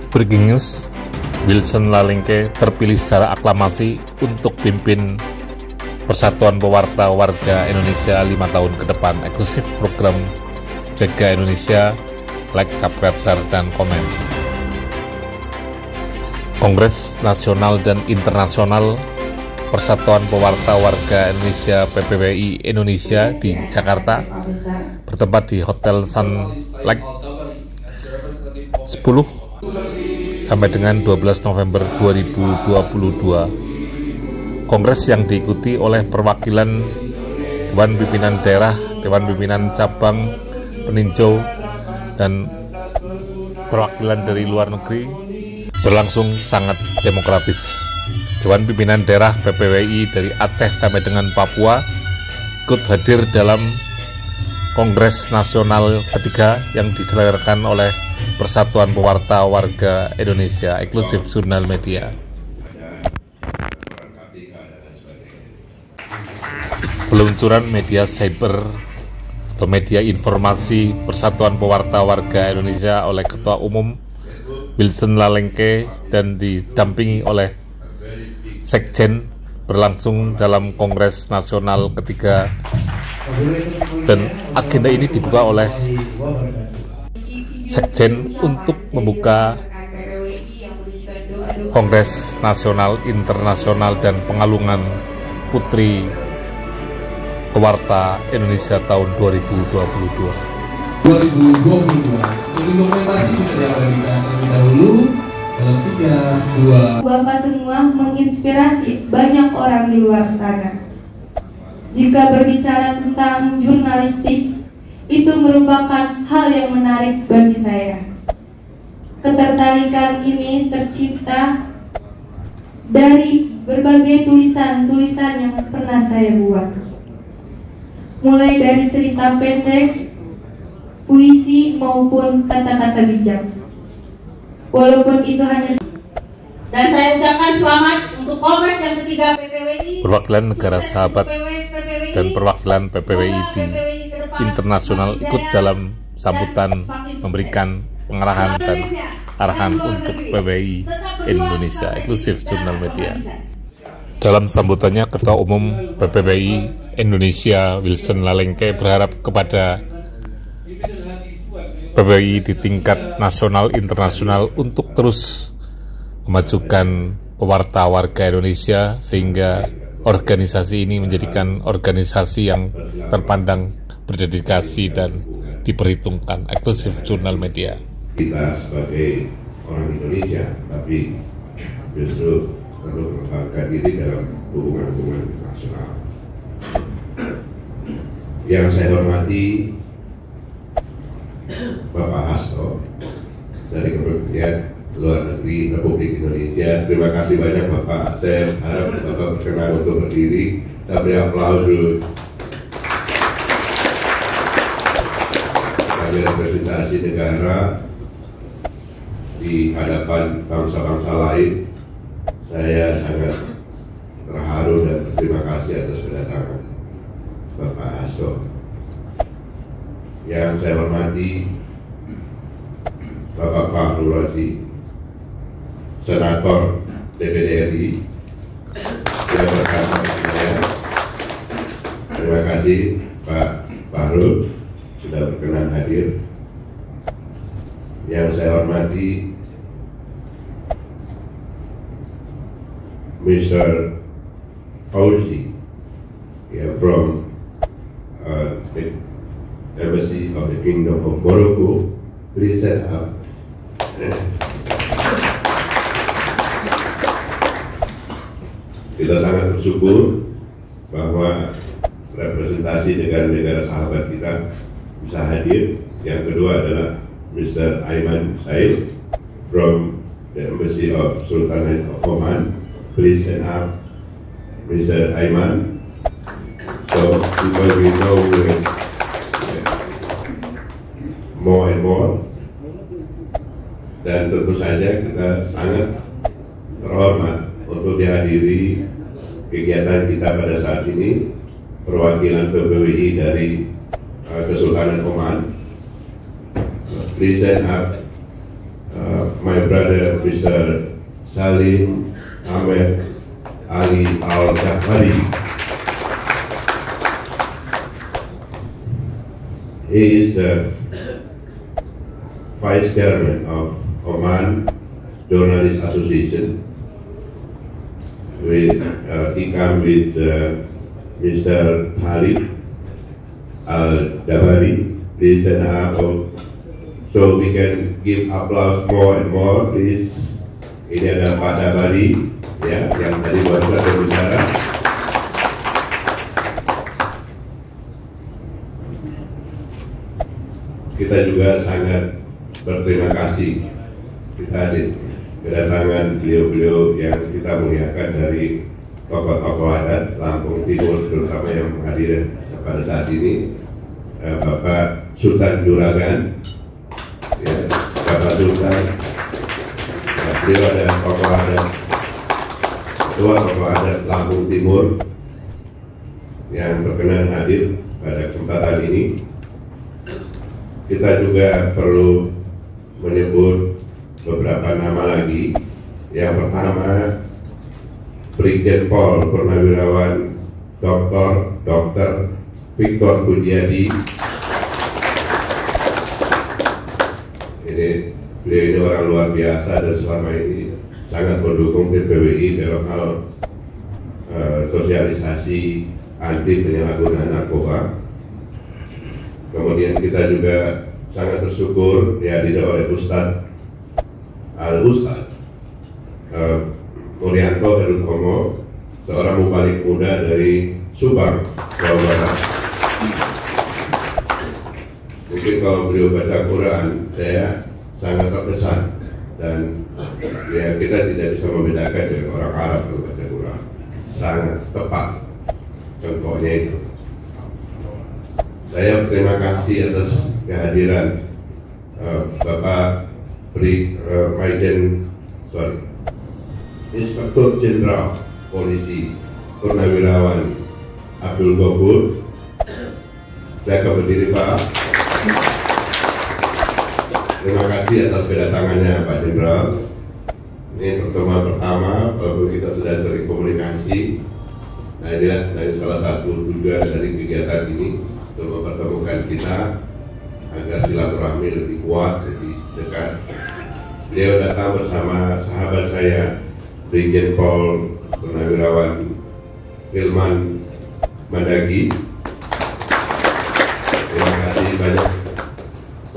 Breaking news, Wilson Lalengke terpilih secara aklamasi untuk pimpin Persatuan Pewarta Warga Indonesia 5 tahun ke depan. Eksklusif program Jaga Indonesia, like, subscribe, share, dan komen. Kongres Nasional dan Internasional Persatuan Pewarta Warga Indonesia PPWI Indonesia di Jakarta bertempat di Hotel Sun Lake 10 sampai dengan 12 November 2022. Kongres yang diikuti oleh perwakilan Dewan Pimpinan Daerah, Dewan Pimpinan Cabang, peninjau, dan perwakilan dari luar negeri berlangsung sangat demokratis. Dewan Pimpinan Daerah PPWI dari Aceh sampai dengan Papua ikut hadir dalam Kongres Nasional ketiga yang diselenggarakan oleh Persatuan Pewarta Warga Indonesia, eksklusif Jurnal Media. Peluncuran media cyber atau media informasi Persatuan Pewarta Warga Indonesia oleh Ketua Umum Wilson Lalengke dan didampingi oleh Sekjen berlangsung dalam Kongres Nasional ketiga, dan agenda ini dibuka oleh Sekjen untuk membuka Kongres Nasional Internasional dan Pengalungan Putri Pewarta Indonesia tahun 2022. Untuk dokumentasi bisa diabadikan terlebih dahulu dalam 3, 2. Bapak semua menginspirasi banyak orang di luar sana. Jika berbicara tentang jurnalistik, itu merupakan hal yang menarik bagi saya. Ketertarikan ini tercipta dari berbagai tulisan-tulisan yang pernah saya buat. Mulai dari cerita pendek, puisi maupun kata-kata bijak. Walaupun itu hanya. Dan saya ucapkan selamat untuk Kongres yang ketiga PPWI. Perwakilan negara sahabat dan perwakilan PPWI di internasional ikut dalam sambutan, memberikan pengarahan dan arahan untuk PPWI Indonesia, eksklusif Jurnal Media. Dalam sambutannya, Ketua Umum PPWI Indonesia Wilson Lalengke berharap kepada PPWI di tingkat nasional internasional untuk terus memajukan pewarta warga Indonesia sehingga organisasi ini menjadikan organisasi yang terpandang, berdedikasi, dan diperhitungkan, eksklusif Jurnal Media. Kita sebagai orang Indonesia, tapi justru perlu mengembangkan diri dalam hubungan-hubungan internasional. Yang saya hormati Bapak Hasto dari Kementerian Luar Negeri Republik Indonesia. Terima kasih banyak Bapak. Saya harap Bapak berkenan untuk berdiri. Kita beri aplaus dulu. Sebagai representasi negara di hadapan bangsa-bangsa lain, saya sangat terharu dan berterima kasih atas kedatangan Bapak Hasto. Yang saya hormati Bapak Fahrul Razi, Senator DPD RI yang bersama saya. Terima kasih Pak Fahrul sudah berkenan hadir. Yang saya hormati Mr. Fauzi, from the Embassy of the Kingdom of Morocco. Please set up. Kita sangat bersyukur bahwa representasi negara-negara sahabat kita bisa hadir. Yang kedua adalah Mr. Ayman Said from the Embassy of Sultanate of Oman. Please stand up, Mr. Ayman. So because we know more and more, dan tentu saja kita sangat terhormat untuk dihadiri kegiatan kita pada saat ini, perwakilan PPWI dari Kesultanan Oman. Please stand up, my brother Mr. Salim Ahmed Ali Al-Jafari. He is the Vice Chairman of Oman Journalist Association. He comes with Mr. Talib Al-Jabari. Please stand up so we can give applause more and more, please. Ini ada Pak Jabari, ya, yang tadi baru saja berbicara. Kita juga sangat berterima kasih kita kedatangan beliau-beliau yang kita muliakan dari tokoh-tokoh adat Lampung Timur, terutama yang hadir pada saat ini, Bapak Sultan Juragan, ya, Bapak Sultan, ya, beliau adalah tokoh adat, ketua tokoh adat Lampung Timur yang berkenan hadir pada kesempatan ini. Kita juga perlu menyebut beberapa nama lagi. Yang pertama, Brigjen Pol Purnawirawan Dr. Victor Pujiadi. Beliau ini orang luar biasa dan selama ini sangat mendukung PPWI dalam hal sosialisasi anti penyalahgunaan narkoba. Kemudian kita juga sangat bersyukur dihadiri oleh Ustadz Murianto Herutomo, seorang mubalik muda dari Subang, Jawa Barat. Mungkin kalau beliau baca Quran, saya sangat terkesan, dan ya kita tidak bisa membedakan dengan orang Arab kalau baca Quran. Sangat tepat contohnya itu. Saya berterima kasih atas kehadiran Bapak Inspektur Jenderal Polisi Purnawirawan Abdul Ghafur. Saya berdiri, Pak. Terima kasih atas kedatangannya Pak Jenderal. Ini pertemuan pertama, walaupun kita sudah sering komunikasi. Nah, inilah salah satu juga dari kegiatan ini untuk mempertemukan kita agar silaturahmi lebih kuat, lebih dekat. Beliau datang bersama sahabat saya, Brigjen Pol Purnawirawan Hilman Mandagi. Terima kasih banyak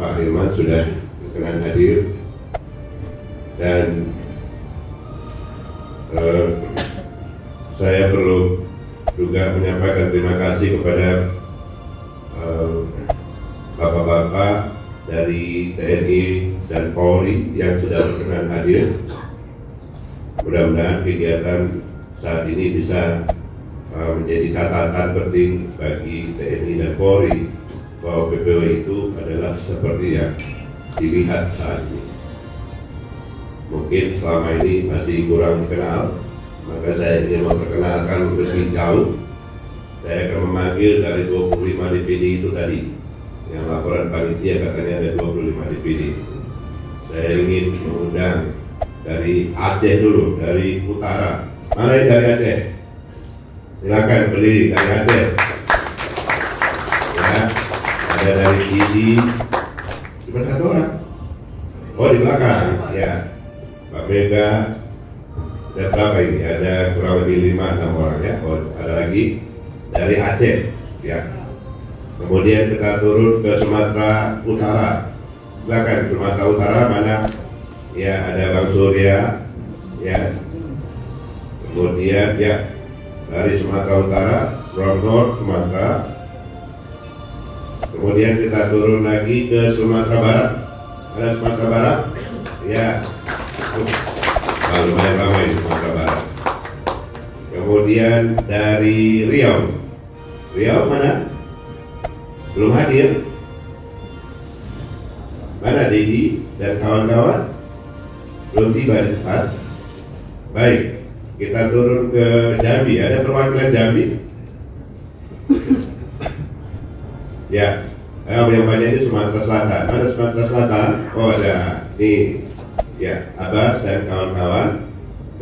Pak Hilman sudah berkenan hadir, dan saya perlu juga menyampaikan terima kasih kepada bapak-bapak dari TNI dan Polri yang sudah berkenan hadir. Mudah-mudahan kegiatan saat ini bisa menjadi catatan penting bagi TNI dan Polri bahwa PPWI itu adalah seperti yang dilihat saat ini. Mungkin selama ini masih kurang dikenal, maka saya ingin memperkenalkan lebih jauh. Saya akan memanggil dari 25 DPD itu tadi, yang laporan panitia katanya ada 25 DPD. Saya ingin mengundang dari Aceh dulu, dari utara. Mana yang dari Aceh? Silakan berdiri dari Aceh. Ya, ada dari sini. Cuma satu orang. Oh, di belakang, ya. Pak Mega. Ada berapa ini? Ada kurang lebih 5-6 orang ya. Oh, ada lagi dari Aceh, ya. Kemudian kita turun ke Sumatera Utara. Silakan Sumatera Utara mana? Ya, ada Bang Surya, ya. Kemudian ya dari Sumatera Utara, from North Sumatera. Kemudian kita turun lagi ke Sumatera Barat. Ada Sumatera Barat, ya. Lumayan ramai di Sumatera Barat. Kemudian dari Riau, Riau mana? Belum hadir. Mana Dedi dan kawan-kawan? Belum tiba di tempat. Baik, kita turun ke Jambi. Ada perwakilan Jambi? Ya, yang banyak ini Sumatera Selatan. Mana Sumatera Selatan? Oh, ada. Nih, Ya, Abbas dan kawan-kawan.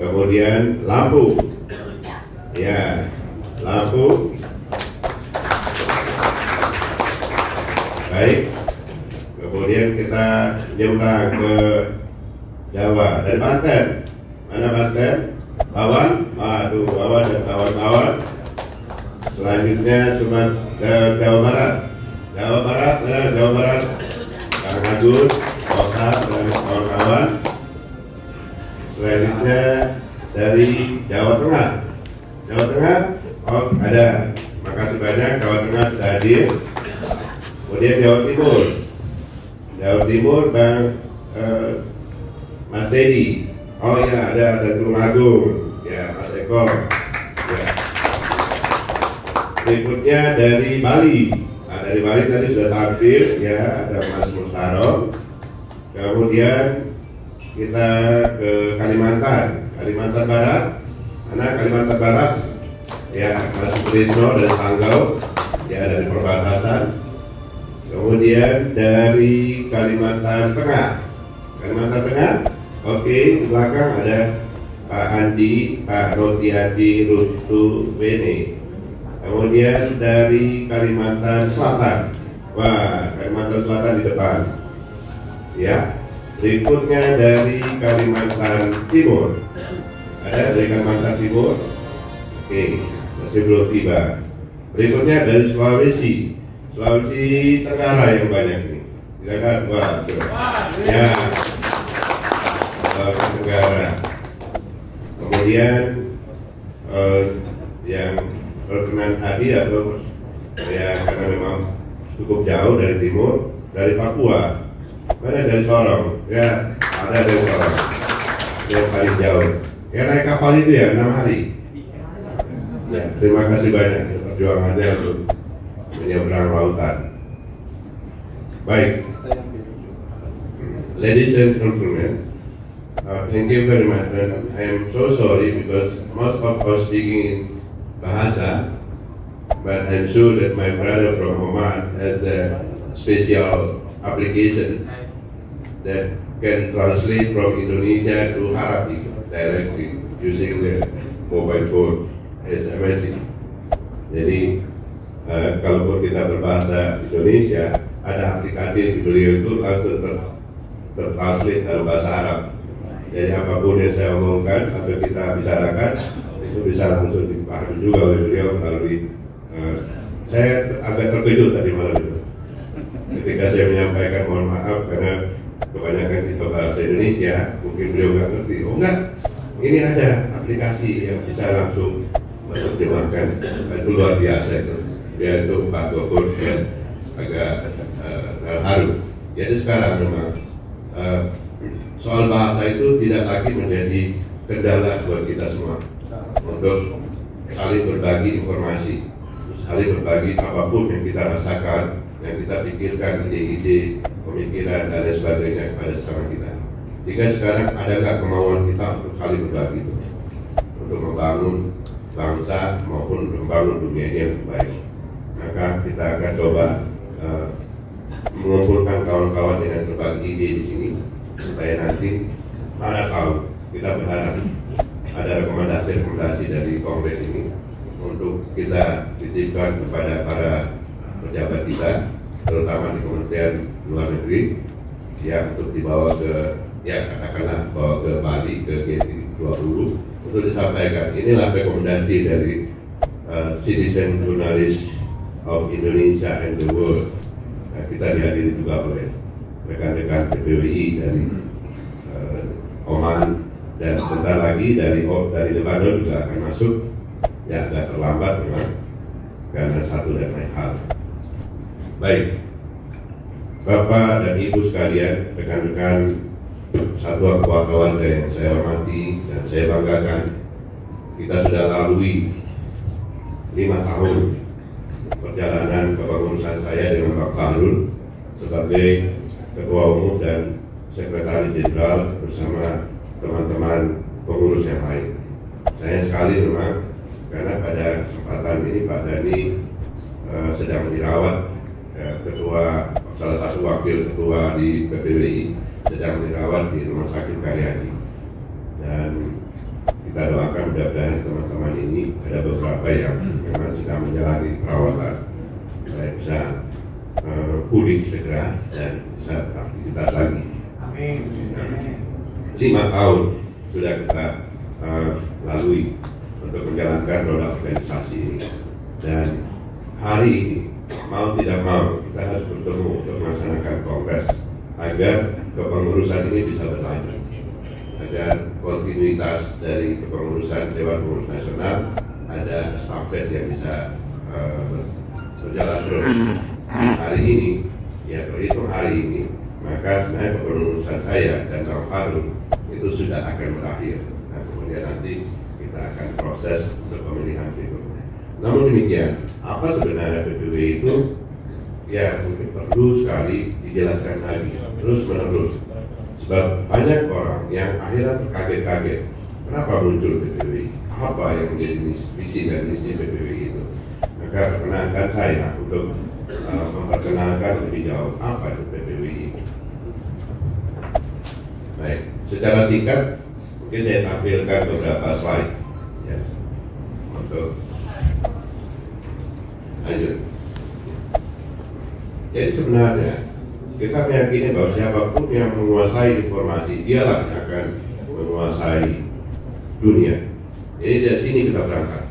Kemudian lampu. Ya, lampu. Baik. Kemudian kita nyebrang ke Jawa dari Banten. Mana Banten? Bawan. Aduh, Bawan dan kawan-kawan. Selanjutnya cuma Jawa Barat. Jawa Barat. Kang Agus, Kosa dan kawan-kawan. Selanjutnya dari Jawa Tengah. Jawa Tengah, oh ada. Makasih banyak, Jawa Tengah sudah hadir. Kemudian Jawa Timur. Jawa Timur, Bang Mas Dedi. Oh ya, ada Tulungagung. Ya, Mas Eko. Ya. Berikutnya dari Bali. Nah, dari Bali tadi sudah tampil, ya, ada Mas Mustaro. Kemudian kita ke Kalimantan Barat. Anak Kalimantan Barat, ya, Mas Supriyono dari Sanggau, ya, dari perbatasan. Kemudian dari Kalimantan Tengah, oke, di belakang ada Pak Andi, Pak Rotiati Rustu Bene. Kemudian dari Kalimantan Selatan, wah, Kalimantan Selatan di depan, ya. Berikutnya dari Kalimantan Timur, ada dari Kalimantan Timur, oke, masih belum tiba. Berikutnya dari Sulawesi Tenggara yang banyak ini, tidak kan? Wah, ya, Sulawesi Tenggara. Kemudian yang berkenan hadir atau ya karena memang cukup jauh dari timur, dari Papua. Mana dari Sorong? Ya, ada dari Sorong. Yang paling jauh. Ya naik kapal itu ya 6 hari. Ya, terima kasih banyak perjuangannya untuk menyeberang lautan. Baik, ladies and gentlemen, thank you very much. And I am so sorry because most of us speaking in Bahasa, but I'm sure that my brother from Oman has the special applications that can translate from Indonesia to Arabic directly using the mobile phone. It's amazing. Jadi kalaupun kita berbahasa Indonesia, ada aplikasi beliau itu langsung tertranslate dalam bahasa Arab. Jadi apapun yang saya omongkan atau kita bicarakan itu bisa langsung dipahami juga oleh beliau melalui. Saya agak terkejut tadi malam itu ketika saya menyampaikan mohon maaf karena kebanyakan kita bahasa Indonesia, mungkin beliau nggak ngerti. Oh enggak, ini ada aplikasi yang bisa langsung menerjemahkan. Itu luar biasa itu. Dia itu Pak Gopur agak haru. Jadi sekarang memang soal bahasa itu tidak lagi menjadi kendala buat kita semua untuk saling berbagi informasi, saling berbagi apapun yang kita rasakan, yang kita pikirkan, ide-ide, pemikiran dan lain sebagainya kepada sesama kita. Jika sekarang ada nggak kemauan kita untuk saling berbagi itu, untuk membangun bangsa maupun membangun dunia yang baik, maka kita akan coba mengumpulkan kawan-kawan dengan berbagi ide di sini supaya nanti mana tahu kita berharap ada rekomendasi dari Kongres ini untuk kita titipkan kepada para pejabat kita, terutama di Kementerian Luar Negeri, yang untuk dibawa ke, ya katakanlah bawa ke Bali, ke G20 untuk disampaikan. Inilah rekomendasi dari Citizen Journalist of Indonesia and the World. Nah, kita dihadiri juga oleh rekan-rekan PPWI dari Oman, dan sebentar lagi dari Lebanon juga akan masuk. Ya agak terlambat memang karena satu dan lain hal. Baik, Bapak dan Ibu sekalian, rekan-rekan Satuan Kewargawarga yang saya hormati dan saya banggakan, kita sudah lalui 5 tahun perjalanan kepengurusan saya dengan Pak Bahrul sebagai Ketua Umum dan Sekretaris Jenderal bersama teman-teman pengurus yang lain. Sayang sekali memang karena pada kesempatan ini Pak Dhani sedang dirawat, salah satu wakil ketua di PPWI sedang dirawat di Rumah Sakit Karyadi. Dan kita doakan mudah-mudahan teman-teman ini ada beberapa yang memang sedang menjalani perawatan supaya bisa pulih segera dan bisa beraktivitas lagi. Amin. 5 tahun sudah kita lalui untuk menjalankan roda organisasi ini, dan hari ini mau tidak mau kita harus bertemu untuk melaksanakan kongres agar kepengurusan ini bisa berlanjut, agar kontinuitas dari kepengurusan Dewan Pengurus Nasional ada estafet yang bisa berjalan terus. Hari ini, ya terhitung hari ini, maka sebenarnya kepengurusan saya dan Bang Faruk itu sudah akan berakhir. Nah, kemudian nanti kita akan proses untuk pemilihan berikutnya. Namun demikian, apa sebenarnya PPW itu? Ya mungkin perlu sekali dijelaskan lagi terus menerus. Sebab banyak orang yang akhirnya terkaget-kaget, kenapa muncul PPW? Apa yang menjadi visi dan misi PPW itu? Maka perkenankan saya untuk memperkenalkan lebih jauh apa itu PPW itu. Baik, secara singkat mungkin saya tampilkan beberapa slide ya, untuk lanjut. Jadi sebenarnya kita meyakini bahwa siapapun yang menguasai informasi, dialah yang akan menguasai dunia. Jadi dari sini kita berangkat,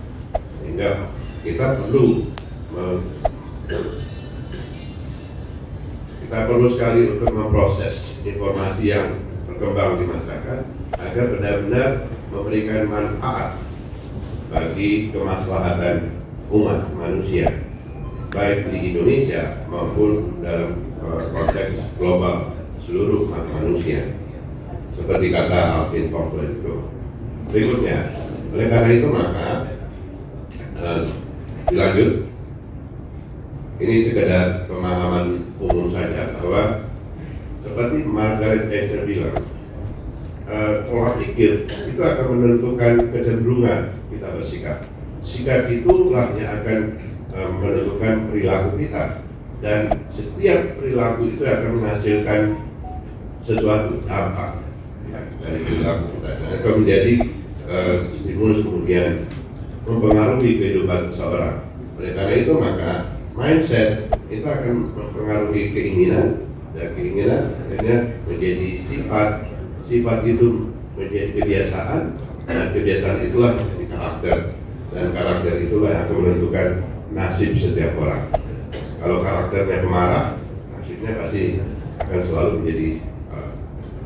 sehingga kita perlu sekali untuk memproses informasi yang berkembang di masyarakat agar benar-benar memberikan manfaat bagi kemaslahatan umat manusia, baik di Indonesia maupun dalam konteks global seluruh umat manusia, seperti kata Alvin Toffler itu. Berikutnya, oleh karena itu maka dilanjut, ini sekedar pemahaman umum saja bahwa seperti Margaret Thatcher bilang, pola pikir itu akan menentukan kecenderungan kita bersikap. Sikap itulah yang akan menentukan perilaku kita, dan setiap perilaku itu akan menghasilkan sesuatu dampak ya, dari perilaku kita, dan akan menjadi stimulus kemudian mempengaruhi kehidupan seseorang. Oleh karena itu maka mindset itu akan mempengaruhi keinginan, dan keinginan akhirnya menjadi sifat itu menjadi kebiasaan, dan kebiasaan itulah menjadi karakter, dan karakter itulah yang akan menentukan nasib setiap orang. Kalau karakternya pemarah, nasibnya pasti akan selalu menjadi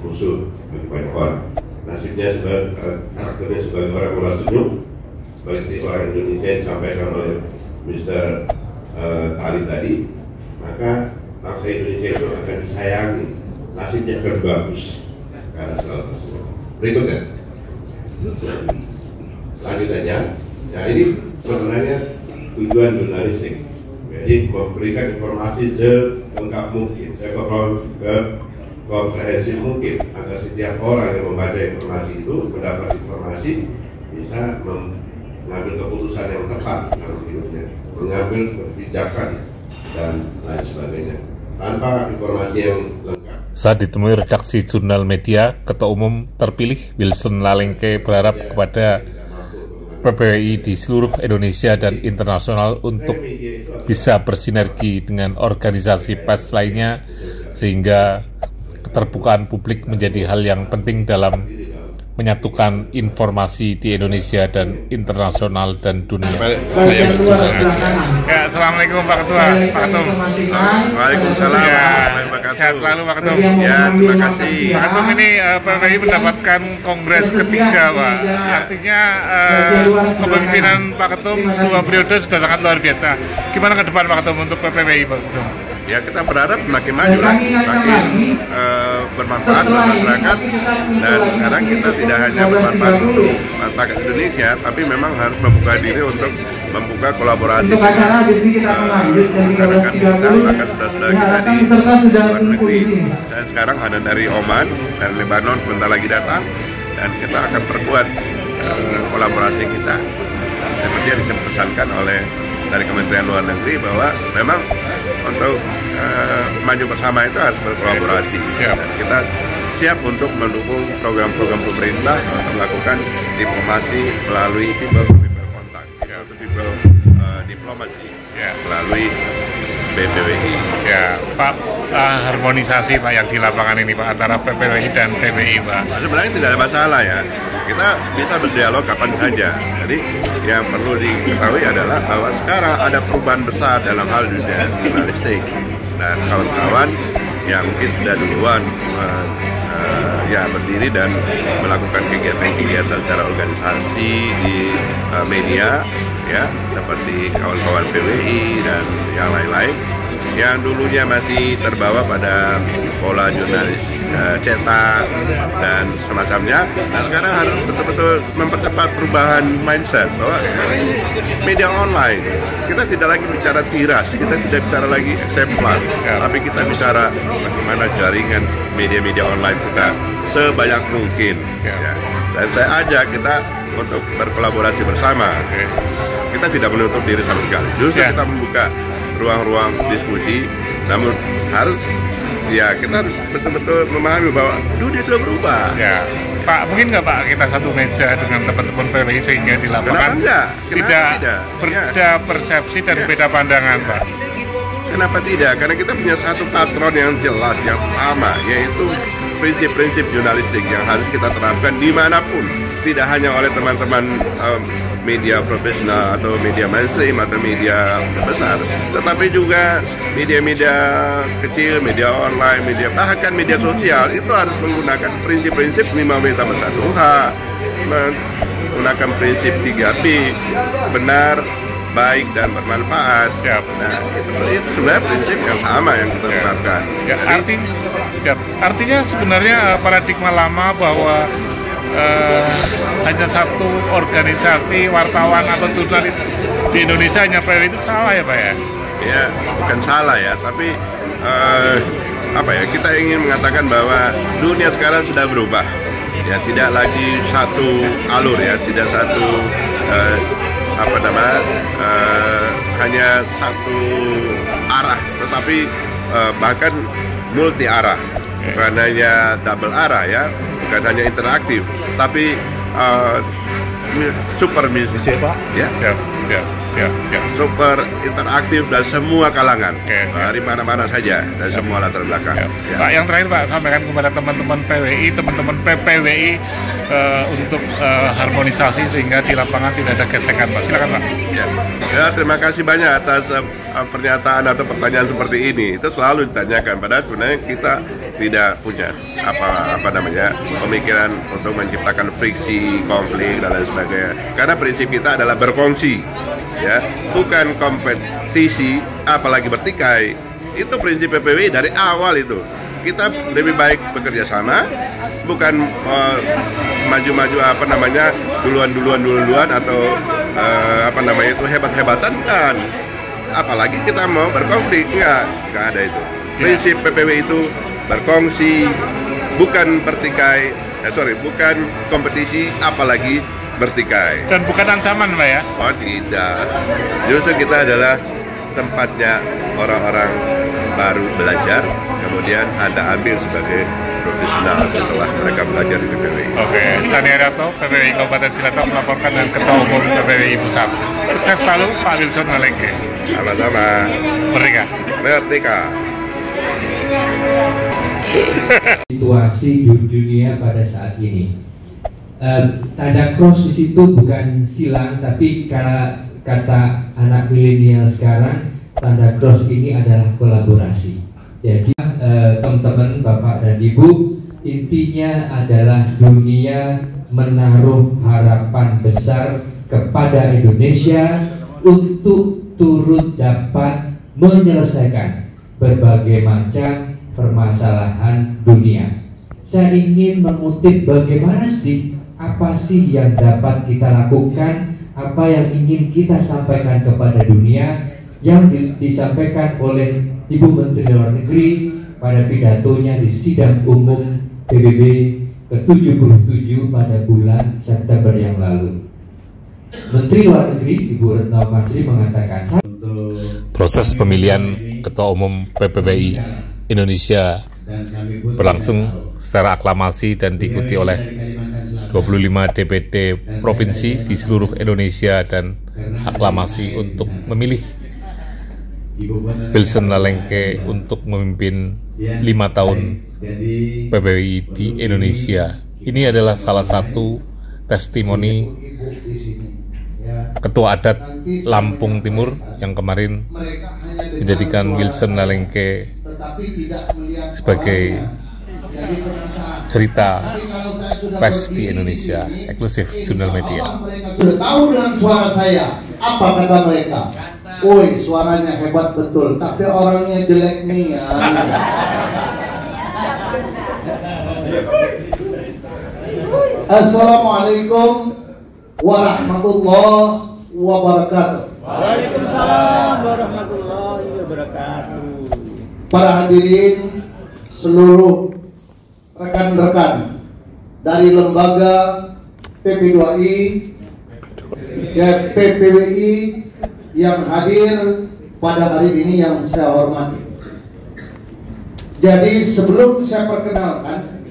musuh bagi banyak orang. Nasibnya karakternya sebagai orang murah senyum, seperti orang Indonesia yang disampaikan oleh Mr. Tali tadi, maka bangsa Indonesia itu akan disayangi, nasibnya akan bagus karena segala tersebut. Berikutnya, lanjutannya, nah ini sebenarnya tujuan jurnalistik, jadi memberikan informasi selengkap mungkin, komprehensif mungkin, agar setiap orang yang membaca informasi itu mendapat informasi, bisa mengambil keputusan yang tepat dalam hidupnya, mengambil kebijakan dan lain sebagainya. Tanpa informasi yang lengkap. Saat ditemui redaksi Jurnal Media, Ketua Umum terpilih Wilson Lalengke berharap kepada PPWI di seluruh Indonesia dan internasional untuk bisa bersinergi dengan organisasi pers lainnya, sehingga keterbukaan publik menjadi hal yang penting dalam menyatukan informasi di Indonesia dan internasional dan dunia. Ya, Assalamualaikum Pak Ketua, Pak Ketum. Waalaikumsalam. Sehat selalu Pak Ketum. Ya, terima kasih. Pak Ketum, ini PPWI mendapatkan kongres ketiga, Pak. Artinya kepemimpinan Pak Ketum 2 periode sudah sangat luar biasa. Gimana ke depan Pak Ketum untuk PPWI, Pak Ketum? Ya, kita berharap makin maju lah, makin bermanfaat buat masyarakat, dan sekarang kita tidak hanya bermanfaat untuk masyarakat Indonesia, tapi memang harus membuka diri untuk membuka kolaborasi dengan rekan-rekan kita, bahkan saudara-saudara kita di luar negeri. Dan sekarang ada dari Oman dan Lebanon sebentar lagi datang, dan kita akan perkuat kolaborasi kita. Seperti yang dipesankan oleh dari Kementerian Luar Negeri bahwa memang untuk maju bersama itu harus berkolaborasi. Dan kita siap untuk mendukung program-program pemerintah atau melakukan diplomasi melalui people to people contact, people to people diplomasi melalui PPWI. Ya, Pak, harmonisasi Pak yang di lapangan ini Pak antara PPWI dan TBI Pak. Sebenarnya tidak ada masalah ya. Kita bisa berdialog kapan saja. Jadi yang perlu diketahui adalah bahwa sekarang ada perubahan besar dalam hal dunia jurnalistik, dan kawan-kawan yang mungkin sudah duluan berdiri dan melakukan kegiatan-kegiatan secara organisasi di media ya, seperti kawan-kawan PWI dan yang lain-lain yang dulunya masih terbawa pada pola jurnalis cetak dan semacamnya. Nah, sekarang harus betul-betul mempercepat perubahan mindset bahwa ini media online. Kita tidak lagi bicara tiras, kita tidak bicara lagi eksemplar, tapi kita bicara bagaimana jaringan media-media online kita sebanyak mungkin. Ya. Dan saya ajak kita untuk berkolaborasi bersama. Kita tidak menutup diri sama sekali. Justru kita membuka ruang-ruang diskusi, namun harus kita betul-betul memahami bahwa dunia sudah berubah. Ya, Pak, mungkin nggak Pak kita satu meja dengan teman-teman PWI sehingga di lapangan tidak berbeda persepsi dan beda pandangan, Pak? Kenapa tidak? Karena kita punya satu patron yang jelas, yang sama, yaitu prinsip-prinsip jurnalistik yang harus kita terapkan dimanapun, tidak hanya oleh teman-teman media profesional atau media mainstream atau media besar, tetapi juga media-media kecil, media online, bahkan media sosial itu harus menggunakan prinsip-prinsip 5W tambah 1H, menggunakan prinsip 3B, benar, baik dan bermanfaat. Nah, itu sebenarnya prinsip yang sama yang kita terapkan. Artinya sebenarnya paradigma lama bahwa hanya satu organisasi wartawan atau jurnalis di Indonesia hanya PWI itu salah ya Pak ya? Ya, bukan salah ya, tapi kita ingin mengatakan bahwa dunia sekarang sudah berubah. Ya, tidak lagi satu alur ya, tidak satu hanya satu arah, tetapi bahkan multi arah, bukan hanya double arah ya, bukan hanya interaktif, tapi super misi Pak ya. Super interaktif dan semua kalangan, dari mana-mana saja, dan semua latar belakang. Pak, yang terakhir Pak, sampaikan kepada teman-teman PWI, teman-teman PPWI untuk harmonisasi sehingga di lapangan tidak ada gesekan, Pak. Silakan Pak. Ya, terima kasih banyak atas pernyataan atau pertanyaan seperti ini. Itu selalu ditanyakan, padahal sebenarnya kita tidak punya pemikiran untuk menciptakan friksi, konflik dan lain sebagainya. Karena prinsip kita adalah berkongsi. Ya, bukan kompetisi, apalagi bertikai. Itu prinsip PPWI dari awal itu. Kita lebih baik bekerja sama, bukan maju-maju duluan atau itu hebat-hebatan, bukan. Apalagi kita mau berkonflik, nggak ada itu. Prinsip PPWI itu berkongsi, bukan bertikai, bukan kompetisi, apalagi bertikai. Dan bukan ancaman Pak ya? Oh tidak, justru kita adalah tempatnya orang-orang baru belajar, kemudian Anda ambil sebagai profesional setelah mereka belajar di PPWI. Oke, Sani Arianto, PPWI Kabupaten Cilacap melaporkan dan Ketua Umum PPWI Pusat. Sukses selalu Pak Wilson Malengke. Sama-sama. Merdeka. Merdeka. Situasi dunia pada saat ini. Tanda cross di situ bukan silang, tapi kalau kata anak milenial sekarang, tanda cross ini adalah kolaborasi. Jadi teman-teman, Bapak dan Ibu, intinya adalah dunia menaruh harapan besar kepada Indonesia untuk turut dapat menyelesaikan berbagai macam permasalahan dunia. Saya ingin mengutip bagaimana sih, apa sih yang dapat kita lakukan, apa yang ingin kita sampaikan kepada dunia, yang disampaikan oleh Ibu Menteri Luar Negeri pada pidatonya di sidang umum PBB ke-77 pada bulan September yang lalu. Menteri Luar Negeri Ibu Retno Marsudi mengatakan, proses pemilihan Ketua Umum PPWI Indonesia berlangsung secara aklamasi dan diikuti oleh 25 DPD provinsi di seluruh Indonesia dan aklamasi untuk memilih Wilson Lalengke untuk memimpin 5 tahun PBWI di Indonesia. Ini adalah salah satu testimoni Ketua Adat Lampung Timur yang kemarin menjadikan Wilson Lalengke sebagai cerita pers di Indonesia, eksklusif Jurnal Media. Sudah tahu dengan suara saya, apa kata mereka? Woi, suaranya hebat betul, tapi orangnya jelek nih ya. Assalamualaikum warahmatullahi wabarakatuh. Waalaikumsalam warahmatullahi wabarakatuh. Para hadirin, seluruh rekan-rekan dari lembaga PP2I dan PPWI yang hadir pada hari ini yang saya hormati. Jadi sebelum saya perkenalkan,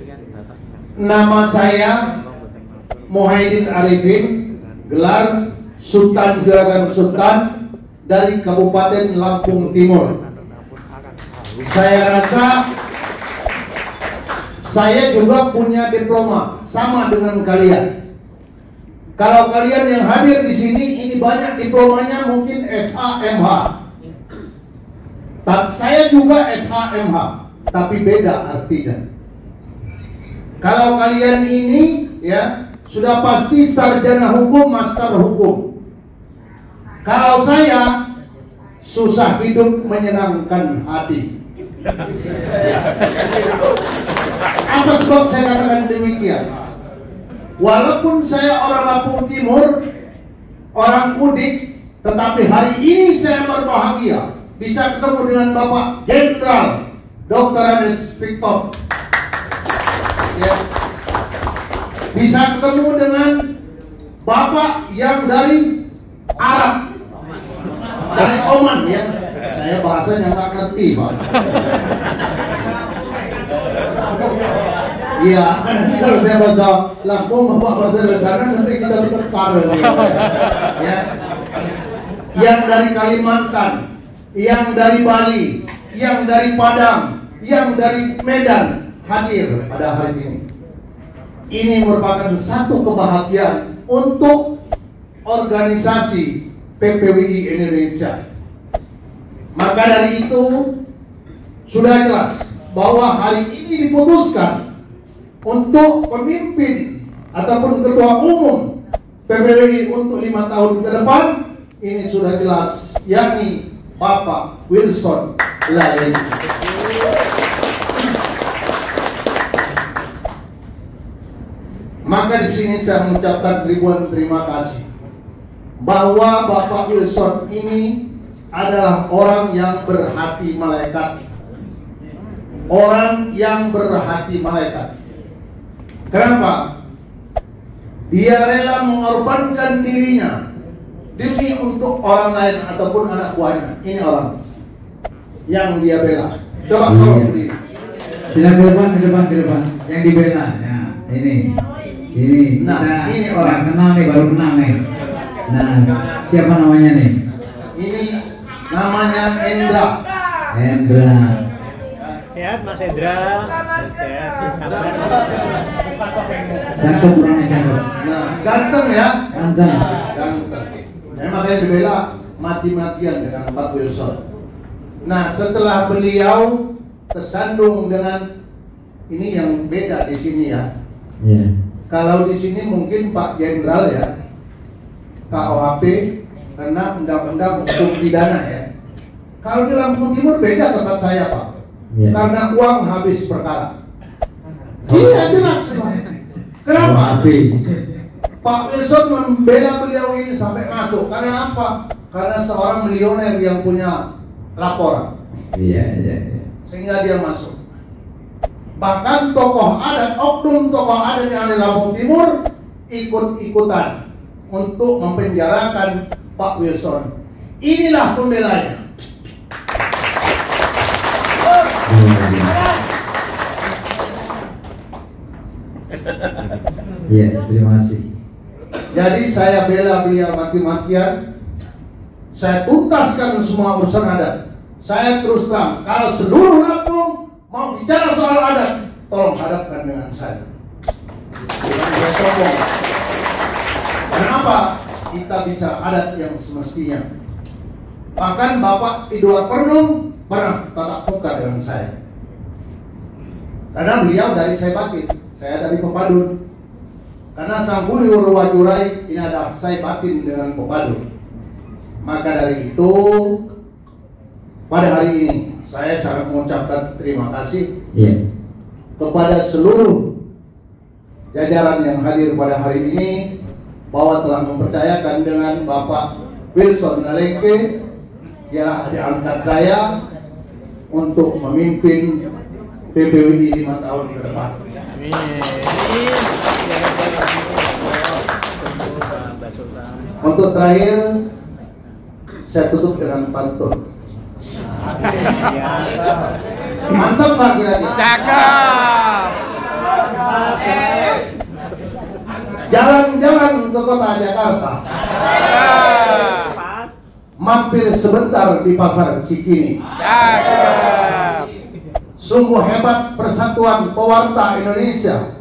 nama saya Muhyiddin Arifin, gelar Sultan Juragan Sultan dari Kabupaten Lampung Timur. Saya rasa saya juga punya diploma sama dengan kalian. Kalau kalian yang hadir di sini ini banyak diplomanya mungkin SHMH. Saya juga SHMH, tapi beda artinya. Kalau kalian ini ya sudah pasti sarjana hukum, master hukum. Kalau saya susah hidup menyenangkan hati. Apa sebab saya katakan demikian? Walaupun saya orang Lampung Timur, orang Kudik, tetapi hari ini saya berbahagia bisa ketemu dengan Bapak Jenderal Dr. Anies Victor. Ya. Bisa ketemu dengan Bapak yang dari Arab, dari Oman ya. Saya bahasanya nggak ngerti Pak. Iya, nanti kalau saya bahasa Lampung, Bapak bahasa dari sana nanti kita bertukar ya. Yang dari Kalimantan, yang dari Bali, yang dari Padang, yang dari Medan hadir pada hari ini. Ini merupakan satu kebahagiaan untuk organisasi PPWI Indonesia. Maka dari itu sudah jelas bahwa hari ini diputuskan untuk pemimpin ataupun ketua umum PPWI untuk 5 tahun ke depan. Ini sudah jelas, yakni Bapak Wilson Lalengke. Maka di sini saya mengucapkan ribuan terima kasih bahwa Bapak Wilson ini adalah orang yang berhati malaikat. Orang yang berhati malaikat. Kenapa? Dia rela mengorbankan dirinya demi untuk orang lain ataupun anak buahnya. Ini orang yang dia bela. Coba tolong berdiri. Silakan ke depan, yang dibela. Nah, ini. Nah, ini orang kenal nih, baru kenal nih. Nah, siapa namanya nih? Ini namanya Endra. Sehat Mas Endra. Sehat, sabar. Ganteng orangnya ganteng. Nah, ganteng ya. Ganteng. Memang dia dibela mati-matian dengan Pak Wilson. Nah, setelah beliau tersandung dengan ini yang beda di sini ya. Yeah. Kalau di sini mungkin Pak Jenderal ya, KUHP karena undang-undang hukum pidana ya. Kalau di Lampung Timur beda tempat saya Pak, karena uang habis perkara. Iya jelas. Kenapa? Pak Wilson membela beliau ini sampai masuk. Karena apa? Karena seorang milioner yang punya laporan. Iya. Sehingga dia masuk. Bahkan tokoh adat, oknum tokoh adat yang ada di Lampung Timur ikut-ikutan untuk mempenjarakan Pak Wilson. Inilah pembelanya. Iya, terima kasih. Jadi saya bela beliau mati-matian. Saya tuntaskan semua urusan adat. Saya terus terang, kalau seluruh Lampung mau bicara soal adat, tolong hadapkan dengan saya. Bukan sombong. Kenapa kita bicara adat yang semestinya? Bahkan Bapak Idwar Pernum pernah tatap muka dengan saya. Karena beliau dari Saibatin, saya dari Pepadun. Karena Sang Buli Wajurai ini ada Saibatin dengan Pepadun. Maka dari itu, pada hari ini saya sangat mengucapkan terima kasih kepada seluruh jajaran yang hadir pada hari ini, bahwa telah mempercayakan dengan Bapak Wilson Nalengke, ya diangkat saya untuk memimpin PPWI 5 tahun ke depan. Untuk terakhir, saya tutup dengan pantun. Mantap Pak kira-kira. Cakep. Jalan-jalan ke kota Jakarta, mampir sebentar di pasar Cikini. Sungguh hebat persatuan pewarta Indonesia,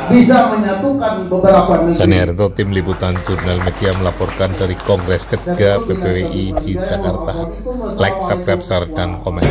bisa menyatukan beberapa negeri. Saniarto, tim liputan Jurnal Media melaporkan dari Kongres ketiga PPWI di Jakarta. Like, subscribe, share, dan komen.